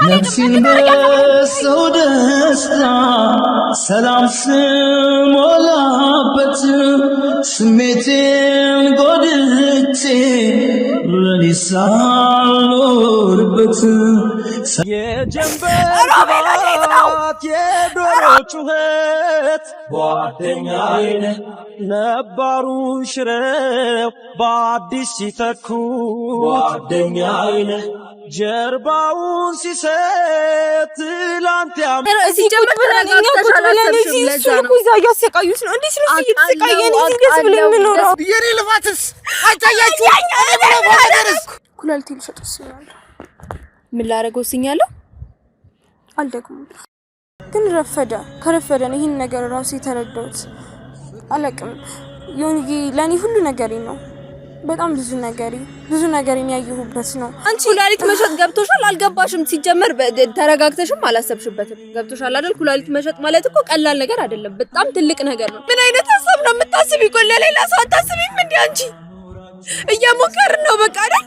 ነፍሴን በሰው ደስታ ሰላም ስሞላበት ስሜቴን ጎድቼ ለኔ ሳልኖርበት የጀንበር ግባት የዶሮ ጩኸት ጓደኛዬ ነባሩን ሽረው በአዲስ ሲተኩ ጓደኛዬ ጀርባውን ሲሰጥ ላንተ እዚህ ጀምር ብለኛው ብለነዚህ እሱን እኮ እዛው ያሰቃዩት ነው እንዴ ነው እየተሰቃየን እዚህ ደስ ብለን ምንኖረው የኔ ልፋትስ አይታያችሁ ኩላሊቴ ልሸጥስ ይላል ምን ላረገው ሲኛለሁ አልደግሞም ግን ከረፈደን ይሄን ነገር ራሱ የተረዳሁት አለቅም ዮንጊ ለኔ ሁሉ ነገሬ ነው በጣም ብዙ ነገርን ያየሁበት ነው አንቺ ኩላሊት መሸጥ ገብቶሻል አልገባሽም ሲጀመር ተረጋግተሽም አላሰብሽበትም ገብቶሻል አይደል ኩላሊት መሸጥ ማለት እኮ ቀላል ነገር አይደለም በጣም ትልቅ ነገር ነው ምን አይነት ሀሳብ ነው የምታስቢ ለሌላ ሰው አታስቢም እንዴ አንቺ እየሞከርን ነው በቃ አይደል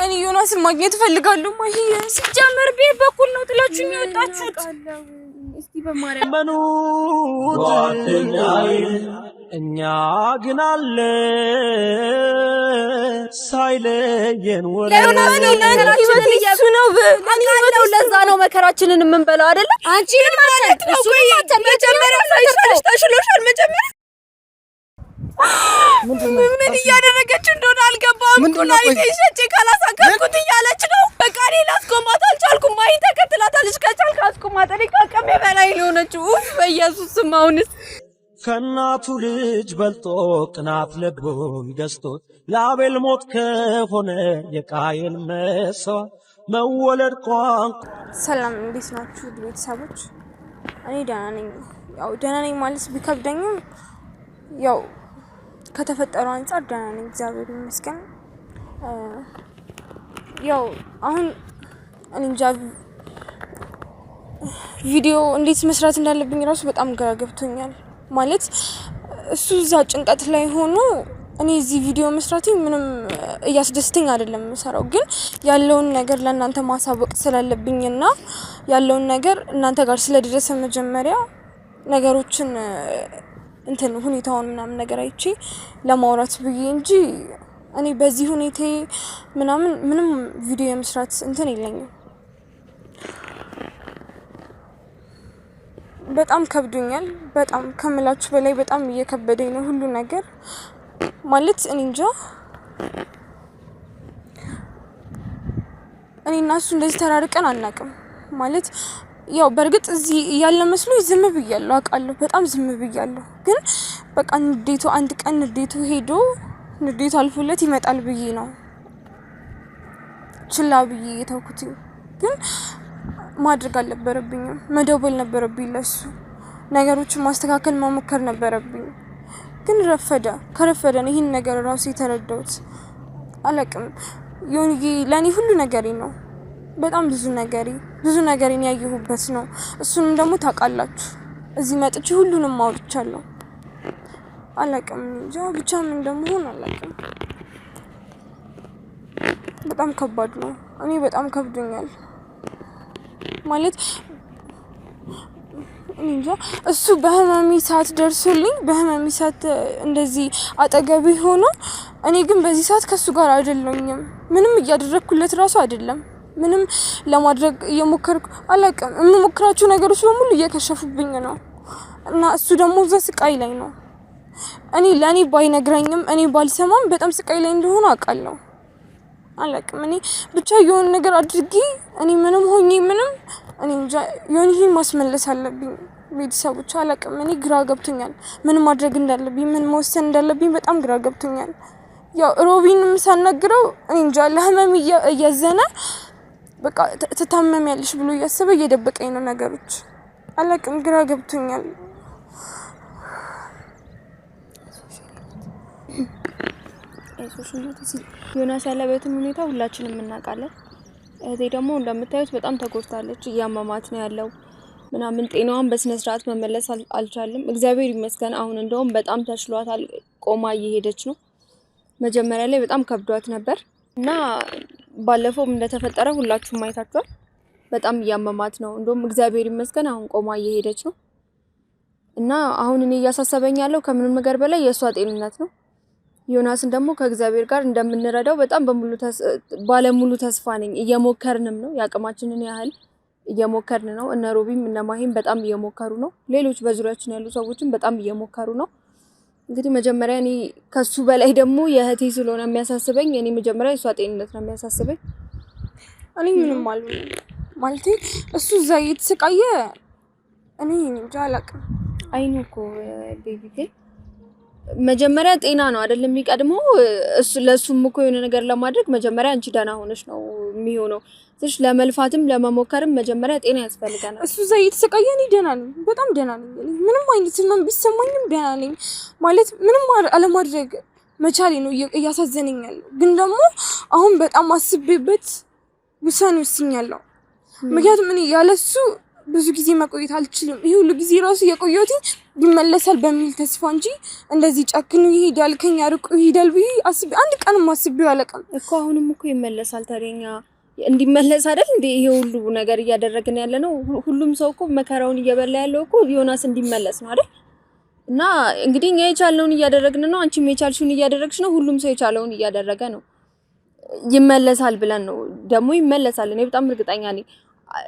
እኔ ዮናስን ማግኘት ፈልጋለሁ ማሂ ሲጀመር ቤት በኩል ነው ጥላችሁ የሚወጣችሁት እስቲ በማርያም መኑት እኛ ግን አለ ሳይለየን ወለ ለዛ ነው መከራችንን የምንበላው አይደል አንቺ ማለት ነው መጀመሪያ ሳይሻልሽ ተሽሎሻል መጀመሪያ ምን እያደረገች እንደሆነ አልገባም ኩላሊቴ ሸጬ ካላሳከምኩት እያለች ነው በቃ እኔ ላስቆማት አልቻልኩም ማሂ ተከትላታለች ከቻልክ አስቆማት እኔ ከአቅሜ በላይ ሆነችው በኢየሱስ ስም አሁንስ ከናቱ ልጅ በልጦ ቅናት ልቡን ገዝቶት ለአቤል ሞት ከሆነ የቃየል መስዋዕት መወለድ ቋንቋ ሰላም እንዴት ናችሁ ቤተሰቦች እኔ ደህና ነኝ ማለት ቢከብደኝም ያው ከተፈጠረው አንፃር ደህና ነኝ እግዚአብሔር ይመስገን ያው አሁን እንጃ ቪዲዮ እንዴት መስራት እንዳለብኝ ራሱ በጣም ግራ ገብቶኛል ማለት እሱ እዛ ጭንቀት ላይ ሆኖ እኔ እዚህ ቪዲዮ መስራቴ ምንም እያስደስተኝ አይደለም መሰራው ግን ያለውን ነገር ለእናንተ ማሳወቅ ስላለብኝና ያለውን ነገር እናንተ ጋር ስለደረሰ መጀመሪያ ነገሮችን እንትን ሁኔታውን ምናምን ነገር አይቼ ለማውራት ብዬ እንጂ እኔ በዚህ ሁኔታ ምንም ቪዲዮ መስራት እንትን የለኝም በጣም ከብዶኛል በጣም ከምላችሁ በላይ በጣም እየከበደኝ ነው ሁሉ ነገር ማለት እኔ እንጃ እኔና እሱ እንደዚህ ተራርቀን አናውቅም ማለት ያው በርግጥ እዚህ ያለ መስሎ ዝም ብያለሁ አውቃለሁ በጣም ዝም ብያለሁ ግን በቃ ንዴቱ አንድ ቀን ንዴቱ ሄዶ ንዴቱ አልፎለት ይመጣል ብዬ ነው ችላ ብዬ የተውኩት ግን ማድረግ አልነበረብኝም መደወል ነበረብኝ ለሱ ነገሮችን ማስተካከል መሞከር ነበረብኝ ግን ከረፈደን ይሄን ነገር ራሱ የተረዳሁት አለቅም ዮንጊ ለኔ ሁሉ ነገሬ ነው በጣም ብዙ ነገርን ያየሁበት ነው እሱንም ደግሞ ታውቃላችሁ እዚህ መጥቼ ሁሉንም አውርቻለሁ አለቅም እንጃ ብቻ ምን እንደምሆን አለቅም በጣም ከባድ ነው እኔ በጣም ከብዶኛል ማለት እንጃ እሱ በህመሚ ሰዓት ደርሶልኝ በህመሚ ሰዓት እንደዚህ አጠገቤ ሆኖ እኔ ግን በዚህ ሰዓት ከሱ ጋር አይደለኝም ምንም እያደረኩለት ራሱ አይደለም ምንም ለማድረግ እየሞከርኩ አላውቅም የምሞክራቸው ነገሮች በሙሉ እየከሸፉብኝ ነው እና እሱ ደግሞ እዛ ስቃይ ላይ ነው እኔ ለኔ ባይነግረኝም እኔ ባልሰማም በጣም ስቃይ ላይ እንደሆነ አውቃለሁ አላውቅም እኔ ብቻ የሆነ ነገር አድርጌ እኔ ምንም ሆኜ ምንም እኔ እንጃ የሆነ ይሄን ማስመለስ አለብኝ ቤተሰቦች አላውቅም እኔ ግራ ገብቶኛል ምን ማድረግ እንዳለብኝ ምን መወሰን እንዳለብኝ በጣም ግራ ገብቶኛል ያው ሮቢንም ሳናግረው እኔ እንጃ ለህመም እያዘነ በቃ ተታመሚያለሽ ብሎ እያሰበ እየደበቀኝ ነው ነገሮች አላውቅም ግራ ገብቶኛል ዮናስ ያለበትን ሁኔታ ሁላችንም እናውቃለን እህቴ ደግሞ እንደምታዩት በጣም ተጎድታለች እያመማት ነው ያለው ምናምን ጤናዋን በስነ ስርዓት መመለስ አልቻለም እግዚአብሔር ይመስገን አሁን እንደውም በጣም ተሽሏታል ቆማ እየሄደች ነው መጀመሪያ ላይ በጣም ከብዷት ነበር እና ባለፈው እንደተፈጠረ ሁላችሁም አይታችኋል በጣም እያመማት ነው። እንደውም እግዚአብሔር ይመስገን አሁን ቆማ እየሄደች ነው። እና አሁን እኔ እያሳሰበኝ ያለው ከምንም ነገር በላይ የሷ ጤንነት ነው። ዮናስን ደግሞ ከእግዚአብሔር ጋር እንደምንረዳው በጣም ባለሙሉ ተስፋ ነኝ። እየሞከርንም ነው፣ ያቅማችንን ያህል እየሞከርን ነው። እነ ሮቢም እነ ማሂም በጣም እየሞከሩ ነው። ሌሎች በዙሪያችን ያሉ ሰዎችም በጣም እየሞከሩ ነው። እንግዲህ መጀመሪያ እኔ ከሱ በላይ ደግሞ የእህቴ ስለሆነ የሚያሳስበኝ እኔ መጀመሪያ የሷ ጤንነት ነው የሚያሳስበኝ። እኔ ምንም ማለት እሱ እዛ እየተሰቃየ እኔ እንጃ አላውቅም። አይኑ እኮ ቤቢ ግን መጀመሪያ ጤና ነው አይደለም የሚቀድመው። እሱ ለሱም እኮ የሆነ ነገር ለማድረግ መጀመሪያ አንቺ ደህና ሆነሽ ነው የሚሆነው። ትንሽ ለመልፋትም ለመሞከርም መጀመሪያ ጤና ያስፈልጋል። እሱ እዛ እየተሰቃየ እኔ ደህና ነኝ፣ በጣም ደህና ነኝ። ምንም አይነት ህመም ቢሰማኝም ደህና ነኝ ማለት ምንም አለማድረግ መቻሌ ነው እያሳዘነኝ ያለው። ግን ደግሞ አሁን በጣም አስቤበት ውሳኔ ወስኛለሁ። ምክንያቱም እኔ ያለሱ ብዙ ጊዜ መቆየት አልችልም። ይሄ ሁሉ ጊዜ ራሱ የቆየሁት ይመለሳል በሚል ተስፋ እንጂ እንደዚህ ጨክኑ ይሄዳል ከኛ ርቆ ይሄዳል ብዬ አንድ ቀንም አስቤው አላውቅም እኮ። አሁንም እኮ ይመለሳል። ታዲያኛ እንዲመለስ አይደል እንዴ ይሄ ሁሉ ነገር እያደረግን ያለ ነው። ሁሉም ሰው እኮ መከራውን እየበላ ያለው እኮ ዮናስ እንዲመለስ ነው አይደል? እና እንግዲህ እኛ የቻልነውን እያደረግን ነው፣ አንቺም የቻልሽውን እያደረግሽ ነው። ሁሉም ሰው የቻለውን እያደረገ ነው። ይመለሳል ብለን ነው ደግሞ ይመለሳል። እኔ በጣም እርግጠኛ ነኝ።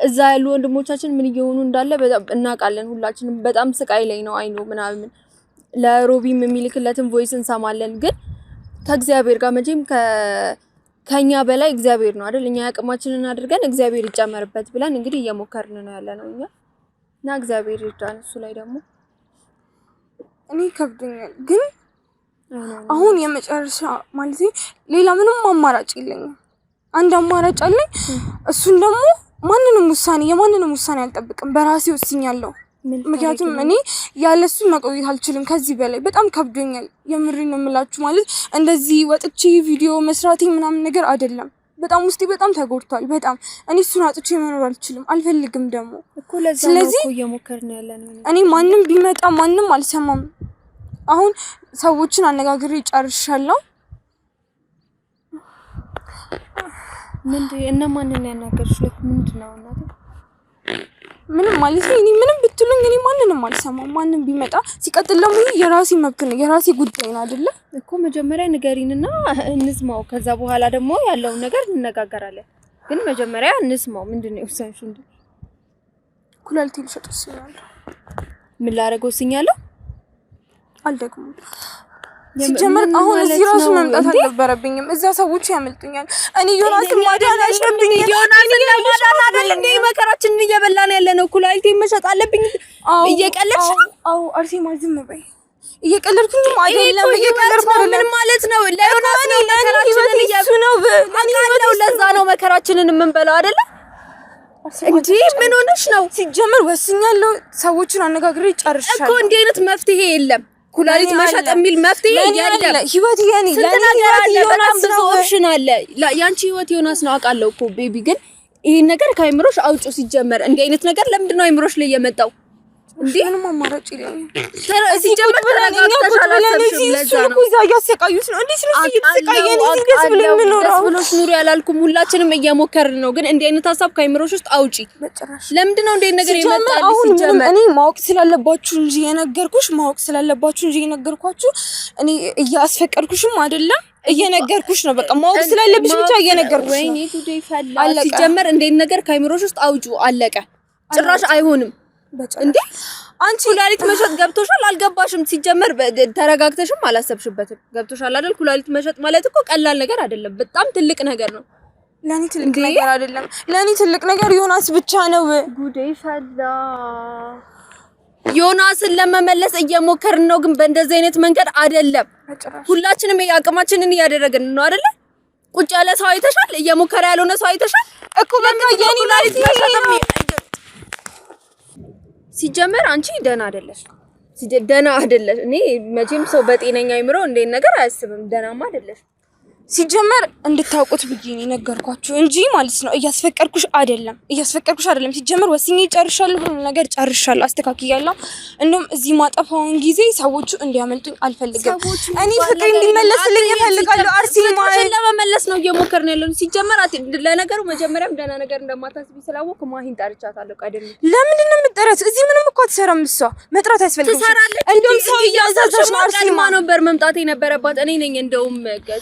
እዛ ያሉ ወንድሞቻችን ምን እየሆኑ እንዳለ በጣም እናውቃለን። ሁላችንም በጣም ስቃይ ላይ ነው አይኖ ምናምን። ለሮቢም የሚልክለትን ቮይስ እንሰማለን። ግን ከእግዚአብሔር ጋር መቼም ከኛ በላይ እግዚአብሔር ነው አይደል? እኛ ያቅማችንን አድርገን እግዚአብሔር ይጨመርበት ብለን እንግዲህ እየሞከርን ነው ያለነው እኛ እና እግዚአብሔር ይርዳን። እሱ ላይ ደግሞ እኔ ከብዶኛል። ግን አሁን የመጨረሻ ማለት ሌላ ምንም አማራጭ የለኝም። አንድ አማራጭ አለኝ። እሱን ደግሞ የማንንም ውሳኔ አልጠብቅም። በራሴ ወስኛለሁ። ምክንያቱም እኔ ያለሱ መቆየት አልችልም ከዚህ በላይ በጣም ከብዶኛል። የምሬን ነው የምላችሁ። ማለት እንደዚህ ወጥቼ ቪዲዮ መስራቴ ምናምን ነገር አይደለም። በጣም ውስጤ በጣም ተጎድቷል። በጣም እኔ እሱን አጥቼ መኖር አልችልም፣ አልፈልግም ደግሞ እኮ። ለዛ ነው እኮ እየሞከርን ያለነው። እኔ ማንም ቢመጣ ማንም አልሰማም። አሁን ሰዎችን አነጋግሬ ጨርሻለሁ። እና ማንን ያናገርሽ? ምንድነው እናት? ምንም ማለት እኔ ምንም ብትሉኝ እኔ ማንንም አልሰማም። ማንም ቢመጣ ሲቀጥል ደግሞ የራሴ መብት ነው፣ የራሴ ጉዳይ ነው አይደለ እኮ። መጀመሪያ ንገሪንና እንስማው፣ ከዛ በኋላ ደግሞ ያለውን ነገር እንነጋገራለን። ግን መጀመሪያ እንስማው። ምንድነው የወሰንሽው? እንዴ ኩላሊቴን ልሸጥ ወስኛለሁ። ምን ላደርገው ወስኛለሁ? አልደግሞም። ሲጀመር አሁን እዚህ ራሱ መምጣት አልነበረብኝም። እዛ ሰዎች ያመልጡኛል። እኔ ዮናስን ማዳን አለብኝ። ዮናስን ለማዳን አይደል እንዴ መከራችንን እየበላን ያለነው? ኩላሊቴን መሸጥ አለብኝ። እየቀለድሽ ነው? አዎ አርሴማ ዝም በይ። እየቀለድኩኝም አይደለም። እየቀለድኩ ምን ማለት ነው? ለዮናስ ነው መከራችንን እየበላን። ለዛ ነው መከራችንን የምንበላው አይደለ እንዴ? ምን ሆነሽ ነው? ሲጀመር ወስኛለሁ። ሰዎችን አነጋግሬ ጨርሻለሁ እኮ። እንዲህ አይነት መፍትሄ የለም። ኩላሊት መሸጥ የሚል መፍትሄ የለም። ህይወት የኔ በጣም ብዙ ኦፕሽን አለ። ያንቺ ህይወት ዮናስ ነው አውቃለሁ እኮ ቤቢ። ግን ይሄን ነገር ከአይምሮሽ አውጪ። ሲጀመር እንዲህ አይነት ነገር ለምንድን ነው አይምሮሽ ላይ የመጣው? እንዴ ምንም አማራጭ የለኝም። ሲጀመር ተረጋግተሻል። ለዛ ነው እዛ እያሰቃዩት ነው። እንዴት ነው እየተሰቃየን እዚህ ደስ ብሎኝ የምኖረው? ደስ ብሎሽ ኑሪ ያላልኩም። ሁላችንም እየሞከርን ነው። ግን እንዲህ አይነት ሀሳብ ከአይምሮሽ ውስጥ አውጪ። ለምንድን ነው እንዲህ ነገር የመጣልሽ? ሲጀመር እኔ ማወቅ ስላለባችሁ እንጂ የነገርኳችሁ እኔ እያስፈቀድኩሽም አይደለም እየነገርኩሽ ነው። በቃ ማወቅ ስላለብሽ ብቻ እየነገርኩሽ ነው። ወይኔ ጉዴ ፈላ። ሲጀመር እንዲህ ነገር ከአይምሮሽ ውስጥ አውጪ። አለቀ። ጭራሽ አይሆንም እንዴ አንቺ ኩላሊት መሸጥ ገብቶሻል? አልገባሽም? ሲጀመር ተረጋግተሽም አላሰብሽበትም። ገብቶሻል አይደል? ኩላሊት መሸጥ ማለት እኮ ቀላል ነገር አይደለም። በጣም ትልቅ ነገር ነው። ለኔ ትልቅ ነገር አይደለም። ለኔ ትልቅ ነገር ዮናስ ብቻ ነው። ጉዴ ፈላ። ዮናስን ለመመለስ እየሞከርን ነው፣ ግን በእንደዚህ አይነት መንገድ አይደለም። ሁላችንም የአቅማችንን እያደረግን ነው አይደለ? ቁጭ ያለ ሰው አይተሻል? እየሞከረ ያልሆነ ሰው አይተሻል እኮ። በቃ የኔ ኩላሊት መሸጥ ሲጀመር አንቺ ደህና አይደለሽ። ደህና አይደለሽ። እኔ መቼም ሰው በጤነኛ አይምሮ እንዴት ነገር አያስብም። ደህናማ አይደለሽ። ሲጀመር እንድታውቁት ብዬ ነው ነገርኳችሁ እንጂ ማለት ነው እያስፈቀድኩሽ አይደለም ሲጀመር ወስኜ ጨርሻለሁ ሁሉ ነገር ጨርሻለሁ አስተካክያለሁ እንደውም እዚህ ማጠፋውን ጊዜ ሰዎቹ እንዲያመልጡኝ አልፈልግም እኔ ፍቅር እንዲመለስልኝ እፈልጋለሁ አርሴማ ለመመለስ ነው እየሞከርን ያለነው ሲጀመር ለነገሩ መጀመሪያም ደህና ነገር እንደማታስቢ ስላወቅ ማሂን ጠርቻታለሁ ቀደም ለምን ነው የምትጠራት እዚህ ምንም እኮ አትሰራም እሷ መጥራት አያስፈልግም እንደውም ሰው እያዛዛሽ ነው አርሴማ ነበር መምጣት የነበረባት እኔ ነኝ እንደውም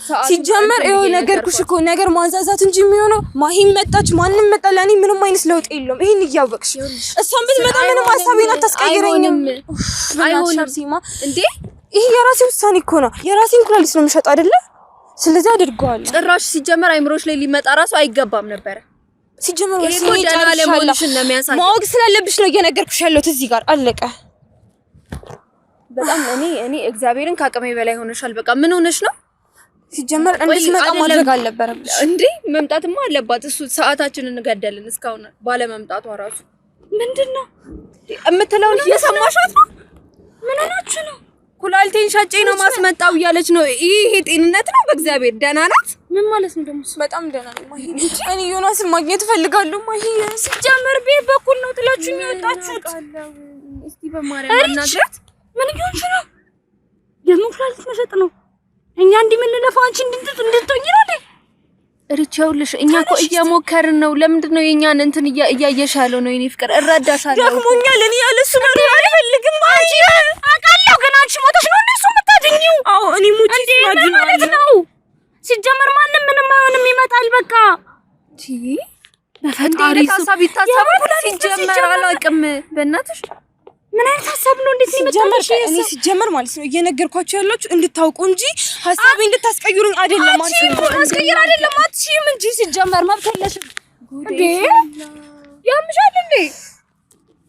ሰዓት ጀመር ይሄ ነገርኩሽ እኮ ነገር ማንዛዛት እንጂ የሚሆነው ማሂም መጣች ማንንም መጣ ለኔ ምንም አይነት ለውጥ የለውም ይሄን እያወቅሽ እሷን ብትመጣ ምንም ሐሳቤን አታስቀይረኝም አይሆንም ሲማ እንዴ ይሄ የራሴ ውሳኔ እኮ ነው የራሴን ኩላሊት ነው የምሸጠው አይደለ ስለዚህ አድርገዋለሁ ጭራሽ ሲጀመር አይምሮሽ ላይ ሊመጣ ራሱ አይገባም ነበር ሲጀመር ወስኔ ጨርሻለሁ ማወቅ ስላለብሽ ነው እየነገርኩሽ ያለሁት እዚህ ጋር አለቀ በጣም እኔ እግዚአብሔርን ካቀመኝ በላይ ሆነሻል በቃ ምን ሆነሽ ነው ሲጀመር እንድትመጣ ማድረግ አልነበረብሽ እንዴ መምጣትማ አለባት እሱ ሰዓታችንን እንገደልን እስካሁን ባለ መምጣቷ ራሱ ምንድነው እምትለው እየሰማሻት ነው ምን ሆናችሁ ነው ኩላሊቴን ሸጬ ነው ማስመጣው እያለች ነው ይሄ ጤንነት ነው በእግዚአብሔር ደህና ናት ምን ማለት ነው ደግሞ በጣም ደህና ነው ማሂ እኔ ዮናስን ማግኘት እፈልጋለሁ ማሂ ሲጀመር ቤት በኩል ነው ጥላችሁኝ የወጣችሁት እስቲ በማርያም እናግራት ምን ይሆንሽ ነው ደግሞ ኩላሊት መሸጥ ነው እኛ እንዲምንለፋው አንቺ እንድትሆኚ ነው አይደል እርቻውልሽ እኛ እኮ እየሞከርን ነው ለምንድን ነው የኛን እንትን እያየሻለው ነው የኔ ፍቅር እረዳሻለሁ ደክሞኛል እኔ ያለሱ ነው አልፈልግም አንቺ አቃለው ግን አንቺ ሞተሽ ነው እንደሱ የምታድኚው አዎ እኔ ሙቺ ማለት ነው ሲጀመር ማንንም ምንም አይሆንም ይመጣል በቃ በፈጣሪ ሐሳብ ይታሰባል ሲጀመር አላውቅም በእናትሽ ምን አይነት ሐሳብ ነው እንዴት ይመጣልሽ እኔ ሲጀመር ማለት ነው እየነገርኳችሁ ያላችሁ እንድታውቁ እንጂ ሐሳቤ እንድታስቀይሩኝ አይደለም ማለት ነው ማስቀየር አይደለም አትሽም እንጂ ሲጀመር መብተለሽ እንዴ ያምሻል እንዴ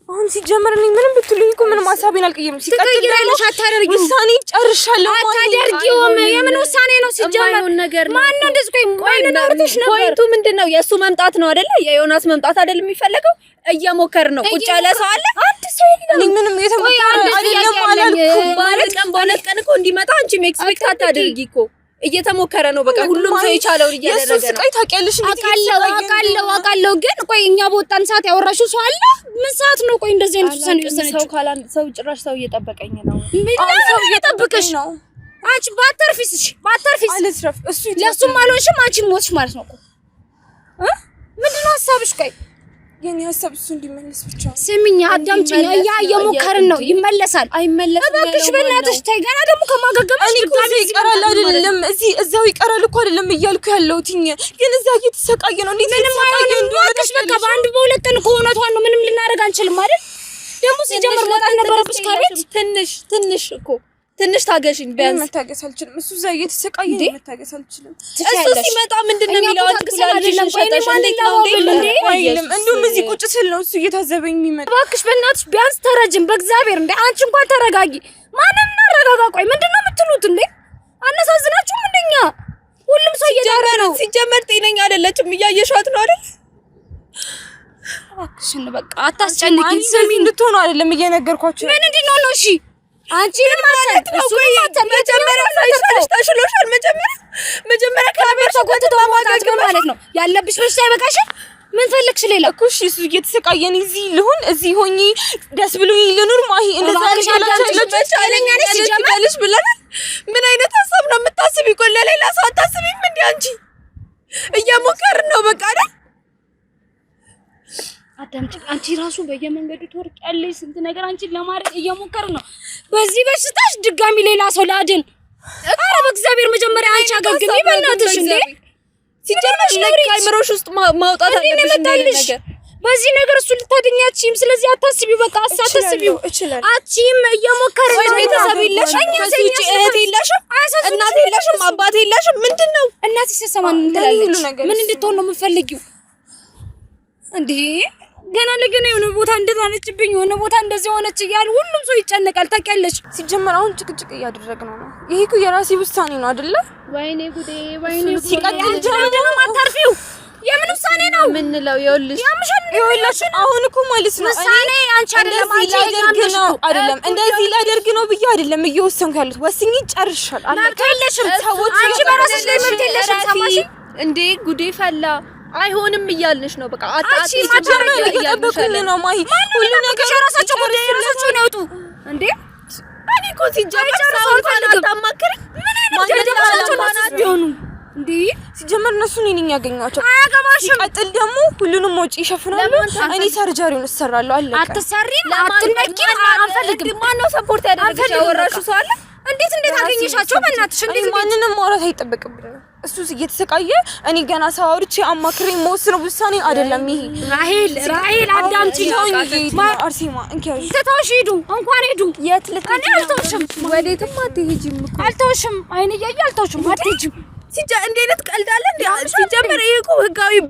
አሁን ሲጀመር እኔ ምንም ብትሉኝ እኮ ምንም ሐሳቤን አልቀየርም ሲቀጥልሽ አታደርጊው ውሳኔ ጨርሻለሁ አታደርጊው የምን ውሳኔ ነው ሲጀመር ማን ነው እንደዚህ ቆይ ነውርትሽ ነበር ፖይንቱ ምንድነው የሱ መምጣት ነው አይደለ የዮናስ መምጣት አይደል የሚፈልገው እየሞከር ነው ቁጭ ያለ ሰው አለ አንድ ሰው እኔ ምንም የተሞከረ አይደለም አላልኩም ማለት በሁለት ቀን እኮ እንዲመጣ አንቺ ኤክስፔክት አታድርጊ እኮ እየተሞከረ ነው በቃ ሁሉም ሰው ይቻለው እያደረገ ነው ስቃይ ታውቂያለሽ አቃለው ግን ቆይ እኛ በወጣን ሰዓት ያወራሽው ሰው አለ ምን ሰዓት ነው ቆይ እንደዚህ አይነት ውሳኔ ወሰነችው ሰው ጭራሽ ሰው እየጠበቀኝ ነው ሰው እየጠበቀሽ ነው አንቺ ባተርፊስ አልትረፍ እሱ ለሱም አልሆንሽም አንቺ ሞትሽ ማለት ነው ምንድነው ሐሳብሽ ቆይ የኔ ሐሳብ እሱ እንዲመለስ ብቻ ስሚኝ አዳምጪኝ ያ እየሞከርን ነው ይመለሳል አይመለስም እባክሽ በእናትሽ ተይ ገና ደግሞ ከማገገምሽ ድጋሚ ይቀራል አይደለም እዛው ይቀራል እኮ አይደለም እያልኩ ያለሁትኝ ግን እዛ እየተሰቃየ ነው እንዴት ምንም አይደለም በቃ በአንድ በሁለት ቀን ከሆነቷን ነው ምንም ልናደርግ አንችልም አይደል ደግሞ ሲጀምር መጣል ነበረብሽ ከቤት ትንሽ እኮ ትንሽ ታገሽኝ ቢያንስ መታገስ አልችልም እሱ እዛ እየተሰቃየ ነው መታገስ አልችልም እሱ ሲመጣ ምንድነው የሚለው አትኩላልሽን ሸጠሽ እንዴት ነው አይልም እንደውም እዚህ ቁጭ ስል ነው እሱ እየታዘበኝ የሚመጣ እባክሽ በእናትሽ ቢያንስ ተረጅም በእግዚአብሔር እንዴ አንቺ እንኳን ተረጋጊ ማንንም እናረጋጋ ቆይ ምንድነው የምትሉት እንዴ አነሳዝናችሁም እንደኛ ሁሉም ሰው እየዳረ ነው ሲጀመር ጤነኛ አይደለችም እያየሻት ነው አይደል እባክሽን በቃ አታስጨንቂኝ ስሚ እንድትሆኑ አይደለም እየነገርኳችሁ ምን እንድንሆን ነው እሺ አንቺ ማለት ነው መጀመሪያ ታሽሎሻል መጀመሪያ ከቤት ተቆጥቶ ማውጣት ማለት ነው ያለብሽ በሽታ አይበቃሽም ምን ፈልክሽ ሌላ እኮ እሺ እሱ እየተሰቃየን እዚህ ልሁን እዚህ ሆኜ ደስ ብሎኝ ልኑር ማሂ እንደዛ አለኛ ነሽ ሲጀመርሽ ብለናል ምን አይነት ሐሳብ ነው የምታስቢ ቆይ ለሌላ ሰው አታስቢም እንዴ አንቺ እየሞከርን ነው በቃ አይደል አዳምጪ አንቺ ራሱ በየመንገዱ ትወርቂያለሽ ስንት ነገር አንቺን ለማድረግ እየሞከርን ነው በዚህ በሽታሽ ድጋሚ ሌላ ሰው ላድን ኧረ በእግዚአብሔር መጀመሪያ አንቺ አገግሚ በእናትሽ እንዴ ሲጀመር ነገር አይምሮሽ ውስጥ ማውጣት አለብሽ ነገር በዚህ ነገር እሱ ልታድኛችም ስለዚህ አታስቢ በቃ አታስቢው አቺም እየሞከርን ነው ቤተሰብ ይለሽኝ ከዚህ እህት ይለሽም እናት ይለሽም አባት ይለሽም ምንድነው እናት ሲሰማን እንትላለች ምን እንድትሆን ነው የምፈልጊው እንዴ ገና ለገና የሆነ ቦታ እንደዛነችብኝ የሆነ ቦታ እንደዚህ ሆነች እያል ሁሉም ሰው ይጨነቃል ታውቂያለሽ ሲጀመር አሁን ጭቅጭቅ እያደረግነው ነው ይሄ እኮ የራሴ ውሳኔ ነው አይደለ ወይኔ ጉዴ ወይኔ ሲቀጥል ደግሞ አታርፊው የምን ውሳኔ ነው ምንለው? ይኸውልሽ አሁን እኮ ማለት ነው ውሳኔ አንቺ አይደለም አይደለም እንደዚህ ላደርግ ነው ብዬ አይደለም እየወሰንኩ ያሉት ወስኜ ጨርሻለሁ። መብት የለሽም አንቺ በራስሽ ላይ መብት የለሽም። ሰማሽ እንዴ? ጉዴ ፈላ። አይሆንም እያልንሽ ነው። በቃ አጣጪ ማጀመር እየጠበቁኝ ነው ማሂ። ሁሉ ነገር ራሳቸው ጉዳይ ራሳቸው ነው ያውጡ እንዴ? እኔ እኮ ሲጀመር ሰውን ታማክሪ ምን አይነት ገደላቸው ቢሆኑ እንዴ? ሲጀመር እነሱ ነኝ ያገኛቸው። አያገባሽም። ቀጥል ደግሞ ሁሉንም ወጪ ይሸፍናሉ። እኔ ሰርጀሪውን እሰራለሁ። አለቀ። አትሰሪም፣ አትነቂም፣ አንፈልግም። ማን ነው ሰፖርት ያደረገሽ? ያወራሽው ሰው አለ? እንዴት አገኘሻቸው? በእናትሽ እንዴት ማንንም ማውራት አይጠበቅብንም። እሱ እየተሰቃየ እኔ ገና ሳውርቼ አማክሬ የምወስነው ውሳኔ አይደለም ይሄ። ራሄል አዳምጪኝ። አርሴማ እንኪያዥ ተተውሽ ሂዱ፣ እንኳን ሂዱ። የት ልትሄጂ? እኔ አልተውሽም። ወዴትም አትሄጂም እኮ አልተውሽም። አይን እያየ አልተውሽም። አትሄጂም። እንዴ አይነት ቀልድ አለ እንዴ? ሲጀመር ይሄ እኮ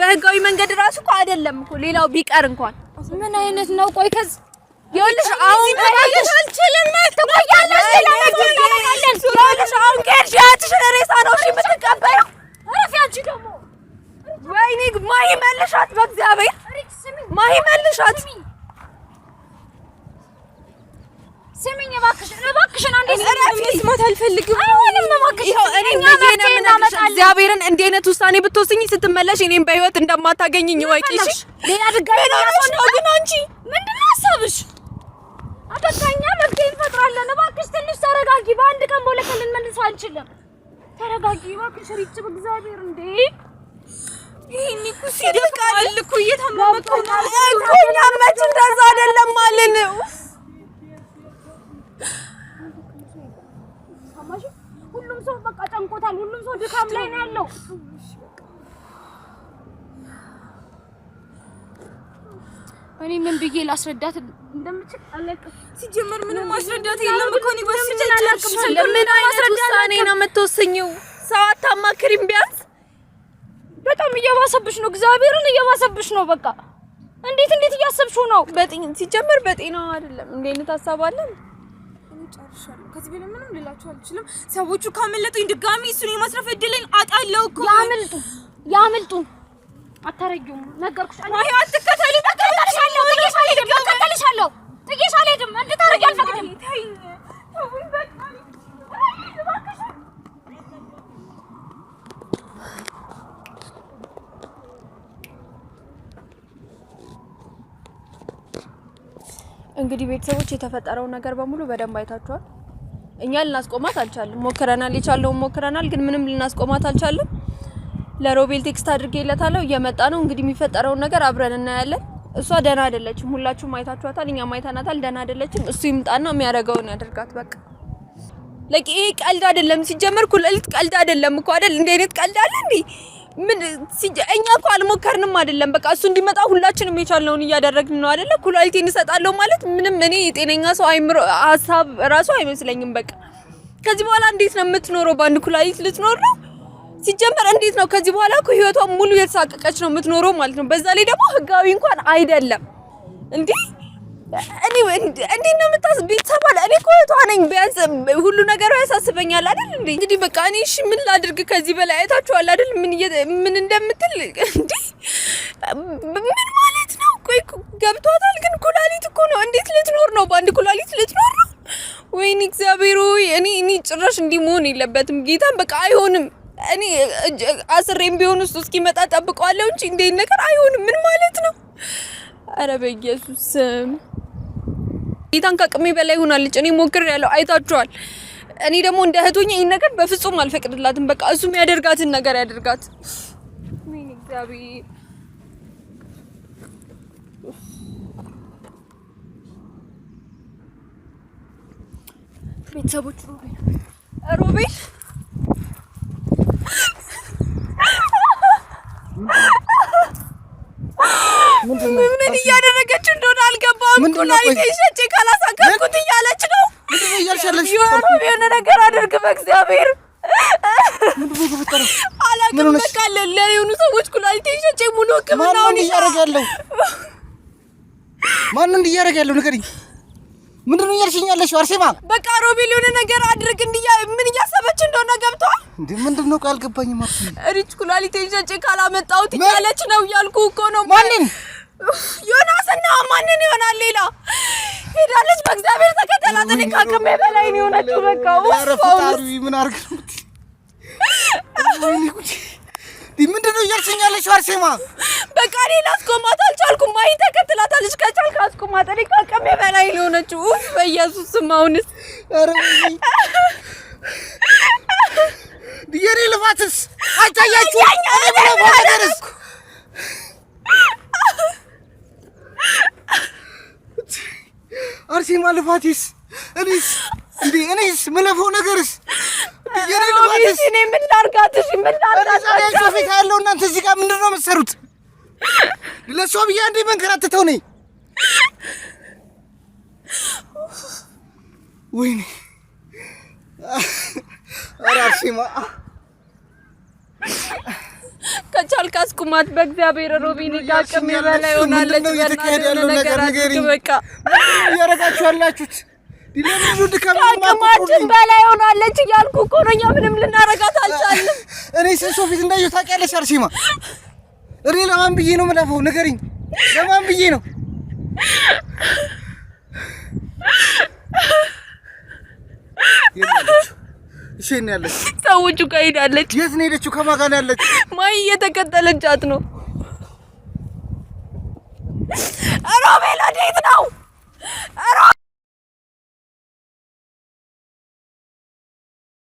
በህጋዊ መንገድ ራሱ እኮ አይደለም እኮ ሌላው ቢቀር እንኳን ምን አይነት ነው? ቆይ ከዚህ ይኸውልሽ አሁን ከሄድሽ አልችልም። ትቆያለሽ። ይኸውልሽ አሁን ከሄድሽ ያትሽን ሬሳ ነው እሺ የምትቀበይው። እረፊ። አንቺ ደግሞ ወይኔ ማሂ መልሻት፣ በእግዚአብሔር ማሂ መልሻት። ስሚኝ እባክሽን አንዴ መስማት አልፈልግም። አሁንም እባክሽ እግዚአብሔርን እንዲህ አይነት ውሳኔ ብትወስኝ ስትመለሽ እኔም በህይወት እንደማታገኝኝ ወቂሽ። ሌላ ድጋሚ ነው ግን አንቺ ምንድነው ሐሳብሽ? አበቃኛ መብት እንፈጥራለን። እባክሽ ትንሽ ተረጋጊ። በአንድ ቀን በሁለት ቀን ልንመልሰው አንችልም። ተረጋጊ እባክሽ ሪች በእግዚአብሔር እንዴ ይሄን እኮ ሲደቃል እኮ እየተማመጡ እኮ እኛም መች እንደዛ አይደለም ማለት ነው። ሁሉም ሰው በቃ ጨንቆታል። ሁሉም ሰው ድካም ላይ ነው ያለው። እኔ ምን ብዬ ላስረዳት እንደምችል አላውቅም። ሲጀመር ምንም ማስረዳት የለም እኮ ነው። ምን አይነት ውሳኔ ነው የምትወስኚው? ሰው አታማክሪም ቢያንስ? በጣም እየባሰብሽ ነው። እግዚአብሔርን እየባሰብሽ ነው። በቃ እንዴት እያሰብሽው ነው? ሲጀመር በጤናው አይደለም። እንዴ አይነት ሀሳብ አለ? ጨርሻለሁ። ከዚህ በላይ ምንም ልላችሁ አልችልም። ሰዎቹ ካመለጡኝ ድጋሚ እሱን የማስረፍ እድልን አጣለሁ እኮ። ያምልጡ አታረጊውም። ነገርኩሽ። አይ አትከተሉ። ተከተልሻለሁ። ጥቂሽ አልሄድም። እንድታረጊ አልፈቅድም። እንግዲህ ቤተሰቦች የተፈጠረው ነገር በሙሉ በደንብ አይታችኋል። እኛ ልናስቆማት አልቻለም። ሞክረናል፣ ግን ምንም ልናስቆማት አልቻለም። ለሮቤል ቴክስት አድርጌለታለሁ፣ እየመጣ ነው። እንግዲህ የሚፈጠረውን ነገር አብረን እናያለን። እሷ ደህና አይደለችም። ሁላችሁም አይታችኋታል፣ እኛም አይተናታል። ደህና አይደለችም። እሱ ይምጣና የሚያደርገውን ያደርጋት። በቃ ይሄ ቀልድ አይደለም። ሲጀመር ኩላሊት ቀልድ አይደለም እኮ አይደል? እንደ አይነት ቀልድ አለ እንዴ? ምን እኛ እኮ አልሞከርንም አይደለም። በቃ እሱ እንዲመጣ ሁላችንም የቻልነውን እያደረግን ነው አይደለ? ኩላሊቴን እሰጣለሁ ማለት ምንም እኔ የጤነኛ ሰው አይምሮ ሀሳብ ራሱ አይመስለኝም። በቃ ከዚህ በኋላ እንዴት ነው የምትኖረው? በአንድ ኩላሊት ልትኖር ነው? ሲጀመር እንዴት ነው ከዚህ በኋላ እኮ ህይወቷ ሙሉ የተሳቀቀች ነው የምትኖረው ማለት ነው። በዛ ላይ ደግሞ ህጋዊ እንኳን አይደለም እንዴ? እንዴ ነው የምታስ ቤተሰብ አለ። እኔ እኮ እህቷ ነኝ። ቢያንስ ሁሉ ነገር ያሳስበኛል አይደል እንዴ? እንግዲህ በቃ እኔ እሺ ምን ላድርግ ከዚህ በላይ? አይታችኋል አይደል ምን እንደምትል እንዴ? ምን ማለት ነው? ቆይ ገብቷታል። ግን ኩላሊት እኮ ነው። እንዴት ልትኖር ነው? በአንድ ኩላሊት ልትኖር ነው? ወይኔ እግዚአብሔር ሆይ እኔ ጭራሽ እንዲህ መሆን የለበትም። ጌታን በቃ አይሆንም። እኔ አስሬም ቢሆን እሱ እስኪመጣ ጠብቀዋለሁ እንጂ እንዴ ነገር አይሆንም። ምን ማለት ነው? አረ በኢየሱስ ጌታን ከአቅሜ በላይ ሆናለች። እኔ ሞክሬያለሁ፣ አይታችኋል። እኔ ደግሞ እንደ እህቶኛ ይሄን ነገር በፍጹም አልፈቅድላትም። በቃ እሱ የሚያደርጋትን ነገር ያደርጋት። ወይኔ እግዚአብሔር ቤተሰቦች ሮቤል ምን እያደረገች እንደሆነ አልገባም። ኩላሊት ሸጬ ካላሳከምኩት እያለች ነው። የሆነ ነገር አድርግ በእግዚአብሔር። አላውቅም። በቃ ለየሆኑ ሰዎች ኩላሊት ሸጬ ሙሉ ሕክምናውን ማን እንዲያረጋለሁ ንገሪኝ። ምንድነው እያልሽኛለሽ አርሴማ? በቃ ሮቤል የሆነ ነገር አድርግ ምን እያሰበች እንደሆነ ገብቷል እንዴ? ምንድነው ቃል ገባኝማ። ሪች ኩላሊቴን ሸጬ ካላመጣሁት እያለች ነው እያልኩ እኮ ነው። ማንን? ዮናስና ማንን ይሆናል ሌላ? ሄዳለች። በእግዚአብሔር ተከተላት። እኔ ከአቅሜ በላይ ነው የሆነችው። በቃ ፈጣሪ ምን አድርግ ነው? ምንድነው እያልሽኛለሽ አርሴማ? በቃ እኔ ላስቆማት አልቻልኩም። ማይ ተከትላታለች። ከቻልክ አስቆማት። እኔ ከአቅሜ በላይ ነው የሆነችው። በኢየሱስ ስም አሁንስ ኧረ የኔ ልፋትስ አይታያችሁ? እኔ ምለፋው ነገርስ አርሴማ ልፋትስ እኔስ ምለፋው ነገርስ የኔ ልፋትስ እኔ ምን ላድርጋትሽ? ምን ላድርጋትሽ? ሶፊት ያለው እናንተ እዚህ ጋር ምንድነው የምትሰሩት? ለሷ ብዬ አንዴ መንከራተተው ነኝ። ወይኔ አርሴማ ከቻልክ አስቁማት በእግዚአብሔር። ሮቢን ከአቅሜ በላይ ሆናለች። እየተካሄደ ያለው ነገር ንገሪኝ። በቃ እያደረጋችሁ ያላችሁት ከአቅማችን በላይ ሆናለች እያልኩ እኮ ነው። እኛ ምንም ልናረጋት አልቻልንም። እኔ ሶፊት እንዳየሁ ታውቂያለሽ አርሴማ? እኔ ለማን ብዬ ነው የምለፋው? ንገሪኝ፣ ለማን ብዬ ነው? እሺ እኔ ያለች ሰዎቹ ጋር ሄዳለች። የት ነው ሄደችው? ከማን ጋር ነው ያለች? ማይ እየተከተለቻት ነው። ሮቤል እንዴት ነው?